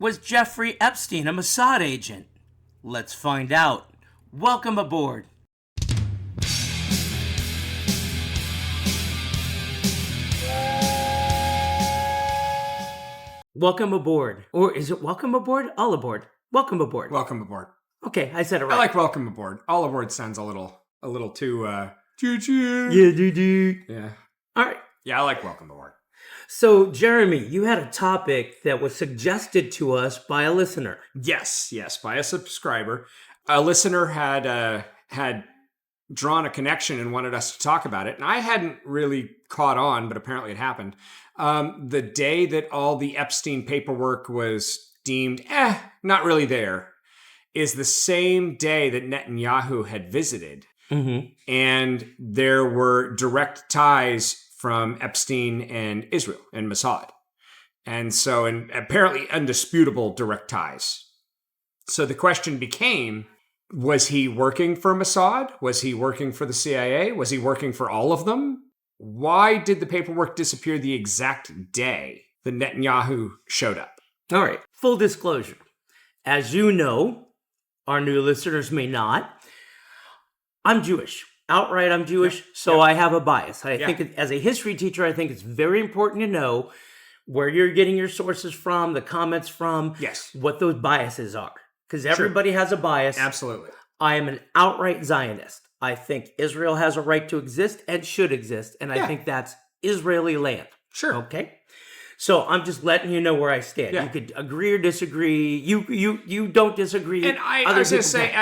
Was Jeffrey Epstein a Mossad agent? Let's find out. Welcome aboard. Welcome aboard. Or is it welcome aboard? All aboard. Welcome aboard. Welcome aboard. Okay, I said it right. I like welcome aboard. All aboard sounds a little too choo-choo. Yeah, do. Yeah. All right. Yeah, I like welcome aboard. So, Jeremy, you had a topic that was suggested to us by a listener. Yes, by a subscriber. A listener had drawn a connection and wanted us to talk about it, and I hadn't really caught on, but apparently it happened. The day that all the Epstein paperwork was deemed, not really there, is the same day that Netanyahu had visited. Mm-hmm. And there were direct ties from Epstein and Israel and Mossad. And apparently undisputable direct ties. So the question became, was he working for Mossad? Was he working for the CIA? Was he working for all of them? Why did the paperwork disappear the exact day that Netanyahu showed up? All right. Full disclosure. As you know, our new listeners may not, I'm Jewish. Outright, I'm Jewish, so I have a bias. I think as a history teacher, I think it's very important to know where you're getting your sources from, the comments from, what those biases are. Because everybody has a bias. Absolutely. I am an outright Zionist. I think Israel has a right to exist and should exist, and I think that's Israeli land. Sure. Okay? So I'm just letting you know where I stand. Yeah. You could agree or disagree. You don't disagree. And I was going to say,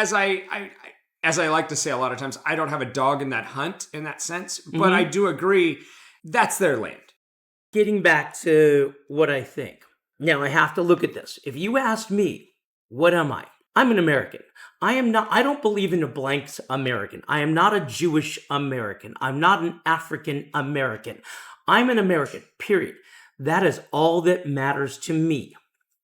as I like to say a lot of times, I don't have a dog in that hunt in that sense, but I do agree that's their land. Getting back to what I think. Now, I have to look at this. If you asked me, what am I? I'm an American. I don't believe in a blank American. I am not a Jewish American. I'm not an African American. I'm an American, period. That is all that matters to me,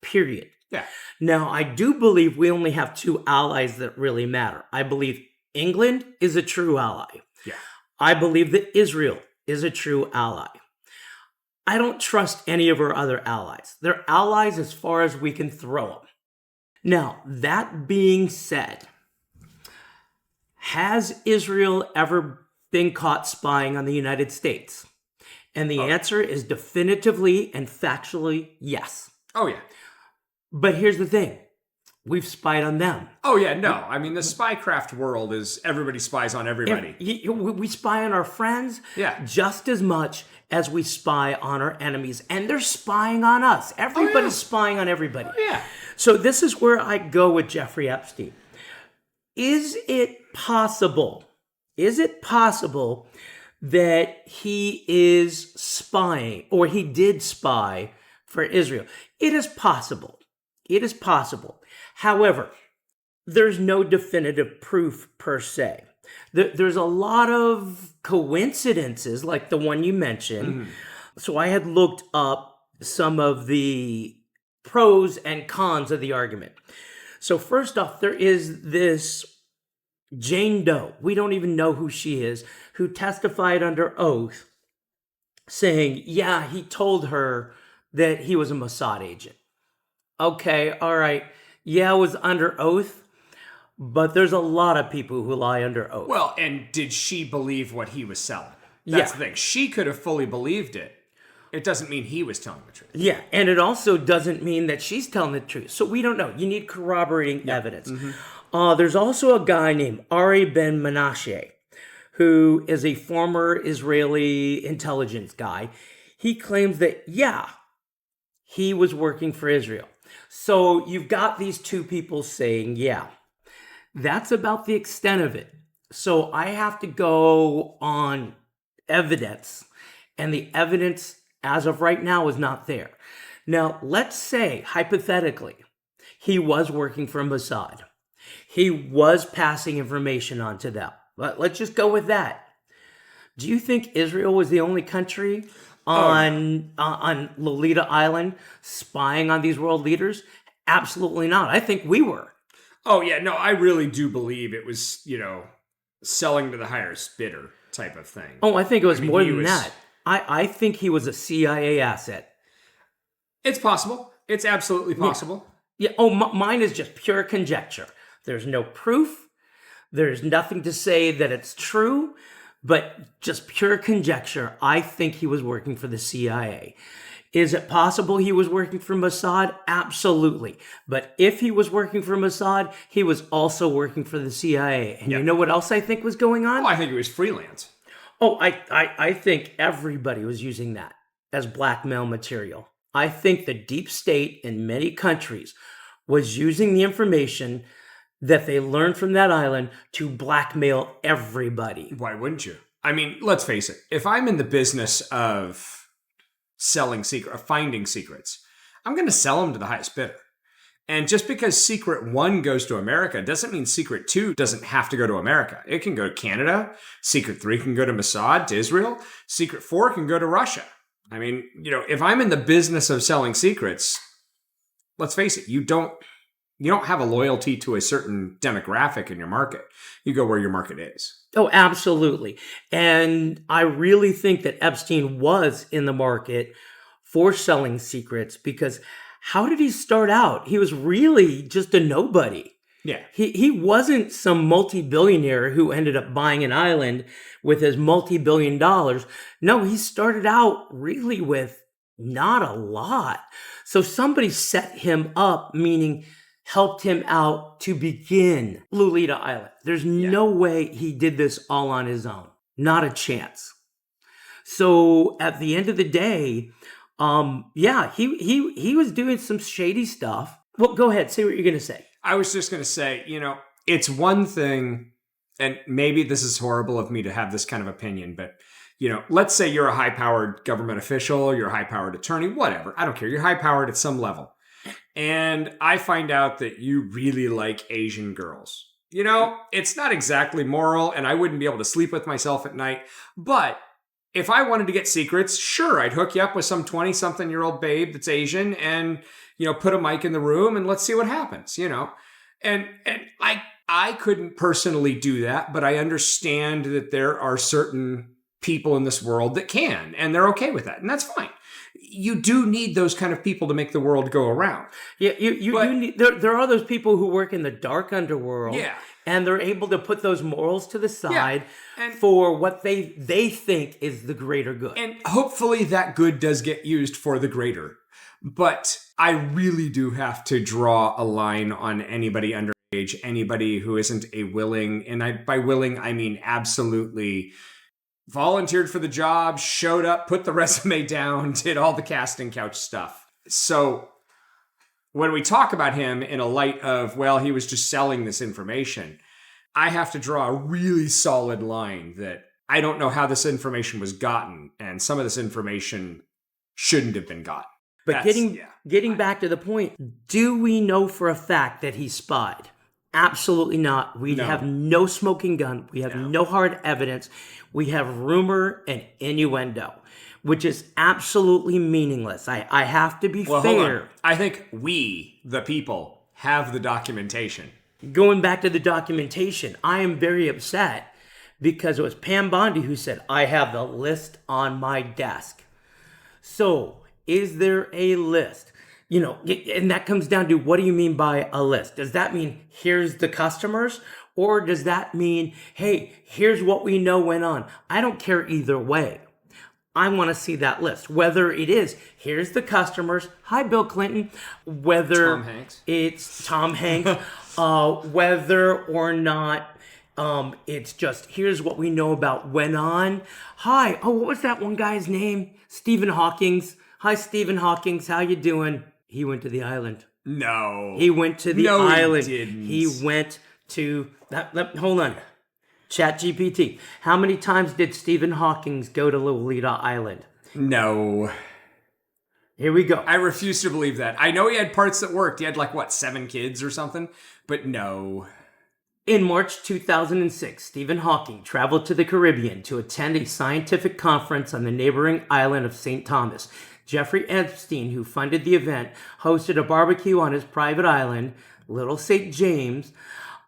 period. Yeah. Now, I do believe we only have two allies that really matter. I believe England is a true ally. Yeah. I believe that Israel is a true ally. I don't trust any of our other allies. They're allies as far as we can throw them. Now, that being said, has Israel ever been caught spying on the United States? And the answer is definitively and factually yes. Oh, yeah. But here's the thing. We've spied on them. Oh, yeah, no. I mean, the spycraft world is everybody spies on everybody. We spy on our friends just as much as we spy on our enemies. And they're spying on us. Everybody's spying on everybody. Oh, yeah. So this is where I go with Jeffrey Epstein. Is it possible that he is spying, or he did spy for Israel? It is possible. It is possible. However, there's no definitive proof per se. There's a lot of coincidences, like the one you mentioned. Mm-hmm. So I had looked up some of the pros and cons of the argument. So first off, there is this Jane Doe. We don't even know who she is, who testified under oath saying, he told her that he was a Mossad agent. Okay, all right. Yeah, it was under oath, but there's a lot of people who lie under oath. Well, and did she believe what he was selling? That's the thing. She could have fully believed it. It doesn't mean he was telling the truth. Yeah, and it also doesn't mean that she's telling the truth. So we don't know. You need corroborating evidence. Mm-hmm. There's also a guy named Ari Ben Menashe, who is a former Israeli intelligence guy. He claims that, he was working for Israel. So you've got these two people saying, that's about the extent of it. So I have to go on evidence, and the evidence as of right now is not there. Now, let's say, hypothetically, he was working for Mossad. He was passing information on to them. But let's just go with that. Do you think Israel was the only country on Lolita Island spying on these world leaders? Absolutely not. I think we were. Oh, yeah. No, I really do believe it was, selling to the highest bidder type of thing. Oh, I think it was more than that. I think he was a CIA asset. It's possible. It's absolutely possible. Yeah. Oh, mine is just pure conjecture. There's no proof. There's nothing to say that it's true, but just pure conjecture. I think he was working for the CIA. Is it possible he was working for Mossad? Absolutely. But if he was working for Mossad, he was also working for the CIA. And you know what else I think was going on? Oh, I think it was freelance. Oh, I think everybody was using that as blackmail material. I think the deep state in many countries was using the information that they learned from that island to blackmail everybody. Why wouldn't you? I mean, let's face it. If I'm in the business of finding secrets, I'm going to sell them to the highest bidder. And just because Secret 1 goes to America doesn't mean Secret 2 doesn't have to go to America. It can go to Canada. Secret 3 can go to Mossad, to Israel. Secret 4 can go to Russia. I mean, if I'm in the business of selling secrets, let's face it, you don't have a loyalty to a certain demographic in your market. You go where your market is. Oh, absolutely. And I really think that Epstein was in the market for selling secrets, because how did he start out? He was really just a nobody. Yeah. He wasn't some multi-billionaire who ended up buying an island with his multi-billion dollars. No, he started out really with not a lot. So somebody set him up, meaning helped him out to begin Lolita Island. There's no way he did this all on his own. Not a chance. So at the end of the day, he was doing some shady stuff. Well, go ahead. Say what you're going to say. I was just going to say, it's one thing, and maybe this is horrible of me to have this kind of opinion, but, let's say you're a high-powered government official, you're a high-powered attorney, whatever. I don't care. You're high-powered at some level. And I find out that you really like Asian girls. It's not exactly moral, and I wouldn't be able to sleep with myself at night. But if I wanted to get secrets, sure, I'd hook you up with some 20-something-year-old babe that's Asian and, put a mic in the room and let's see what happens, And I couldn't personally do that, but I understand that there are certain people in this world that can, and they're okay with that, and that's fine. You do need those kind of people to make the world go around. Yeah, you need. There are those people who work in the dark underworld. Yeah. And they're able to put those morals to the side for what they think is the greater good. And hopefully that good does get used for the greater. But I really do have to draw a line on anybody underage, anybody who isn't a willing, and by willing, I mean absolutely volunteered for the job, showed up, put the resume down, did all the casting couch stuff. So when we talk about him in a light of, well, he was just selling this information, I have to draw a really solid line that I don't know how this information was gotten, and some of this information shouldn't have been gotten. But getting back to the point, do we know for a fact that he spied? Absolutely not. We have no smoking gun. We have no hard evidence. We have rumor and innuendo, which is absolutely meaningless. I have to be fair. Hold on. I think we, the people, have the documentation. Going back to the documentation, I am very upset because it was Pam Bondi who said, I have the list on my desk. So, is there a list? And that comes down to, what do you mean by a list? Does that mean here's the customers? Or does that mean, hey, here's what we know went on? I don't care either way. I want to see that list. Whether it is, here's the customers. Hi, Bill Clinton. Whether Tom Hanks. It's Tom Hanks. Whether or not it's just, here's what we know about went on. Hi. Oh, what was that one guy's name? Stephen Hawking's. Hi, Stephen Hawking's. How you doing? He went to the island. No. He went to the island. He didn't. He went to hold on. ChatGPT. How many times did Stephen Hawking go to Lolita Island? No. Here we go. I refuse to believe that. I know he had parts that worked. He had 7 kids or something, but no. In March 2006, Stephen Hawking traveled to the Caribbean to attend a scientific conference on the neighboring island of St. Thomas. Jeffrey Epstein, who funded the event, hosted a barbecue on his private island, Little St. James,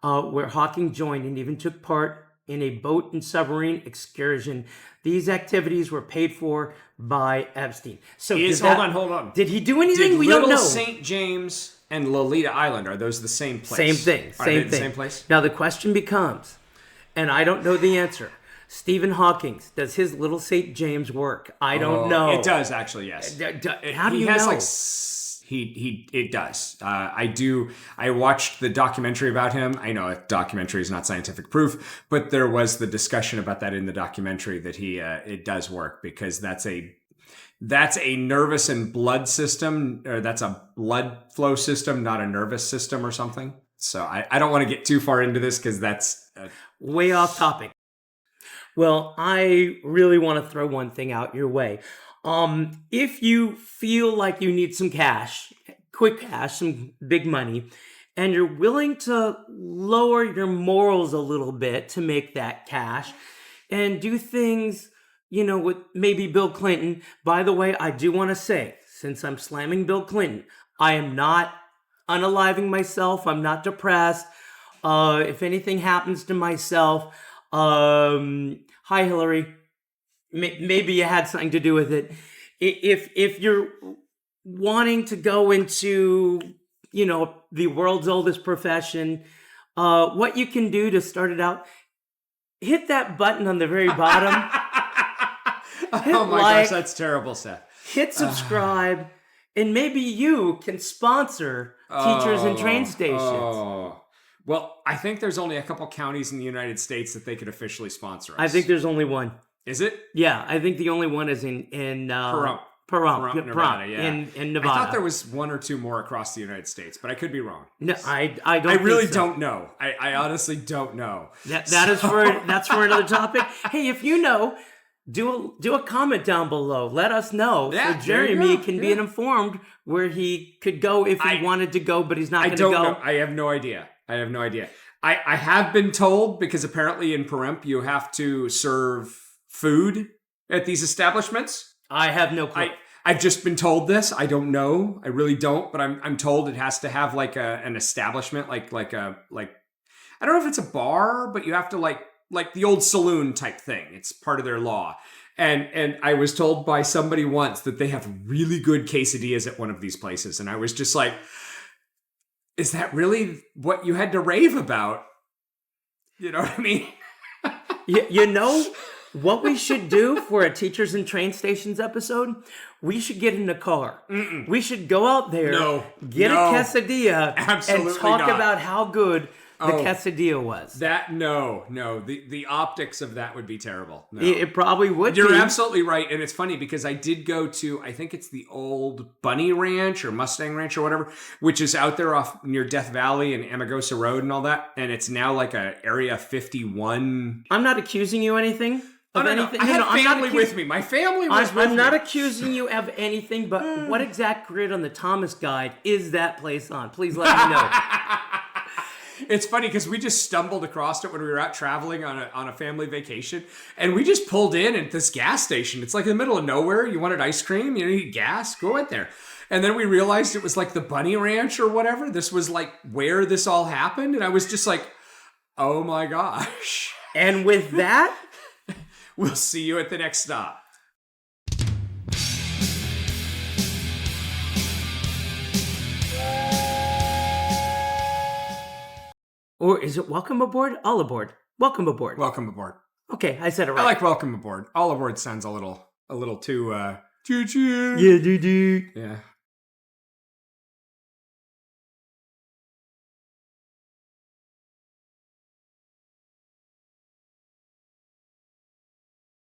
where Hawking joined and even took part in a boat and submarine excursion These activities were paid for by Epstein. So Hold on. Did he do anything? We Little don't know. St. James and Lolita Island, are those the same place? Same thing. Are they Same the thing. same place? Now the question becomes, and I don't know the answer. Stephen Hawking, does his Little St. James work? I don't know. It does actually, yes. How do you know? It does. I watched the documentary about him. I know a documentary is not scientific proof, but there was the discussion about that in the documentary that it does work, because that's a nervous and blood system, or that's a blood flow system, not a nervous system or something. So I don't want to get too far into this because that's way off topic. Well, I really want to throw one thing out your way. If you feel like you need some cash, quick cash, some big money, and you're willing to lower your morals a little bit to make that cash and do things, with maybe Bill Clinton. By the way, I do want to say, since I'm slamming Bill Clinton, I am not unaliving myself. I'm not depressed. If anything happens to myself, hi Hillary, maybe you had something to do with it. If you're wanting to go into, the world's oldest profession, what you can do to start it out, hit that button on the very bottom. Oh my gosh, that's terrible, Seth. Hit subscribe, and maybe you can sponsor teachers and train stations. Well, I think there's only a couple counties in the United States that they could officially sponsor us. I think there's only one. Is it? Yeah, I think the only one is in Pahrump, Nevada. Yeah, in Nevada. I thought there was one or two more across the United States, but I could be wrong. No, I don't. I really think so. don't know. I honestly don't know. That's for another topic. Hey, if you know, do a comment down below. Let us know, so Jeremy can be informed where he could go if he wanted to go, but he's not going to go. Know. I have no idea. I have been told, because apparently in Pahrump you have to serve food at these establishments. I have no clue. I've just been told this. I don't know. I really don't. But I'm told it has to have like an establishment, like I don't know if it's a bar, but you have to like the old saloon type thing. It's part of their law. And I was told by somebody once that they have really good quesadillas at one of these places, and I was just like, is that really what you had to rave about? You know what I mean? You know what we should do for a Teachers and Train Stations episode? We should get in a car. Mm-mm. We should go out there, get a quesadilla, and talk about how good the quesadilla was. The optics of that would be terrible. No. It probably would. You're absolutely right, and it's funny because I did go to, I think it's the old Bunny Ranch or Mustang Ranch or whatever, which is out there off near Death Valley and Amagosa Road and all that, and it's now like a Area 51. I'm not accusing you anything. I had family with me. My family was with me. I'm not accusing you of anything, but what exact grid on the Thomas Guide is that place on? Please let me know. It's funny because we just stumbled across it when we were out traveling on a family vacation, and we just pulled in at this gas station. It's like in the middle of nowhere. You wanted ice cream, you need gas, go in there. And then we realized it was like the Bunny Ranch or whatever. This was like where this all happened, and I was just like, oh my gosh. And with that, we'll see you at the next stop. Or is it welcome aboard? All aboard. Welcome aboard. Welcome aboard. Okay, I said it right. I like welcome aboard. All aboard sounds a little too choo-choo. Yeah, doo-doo. Yeah.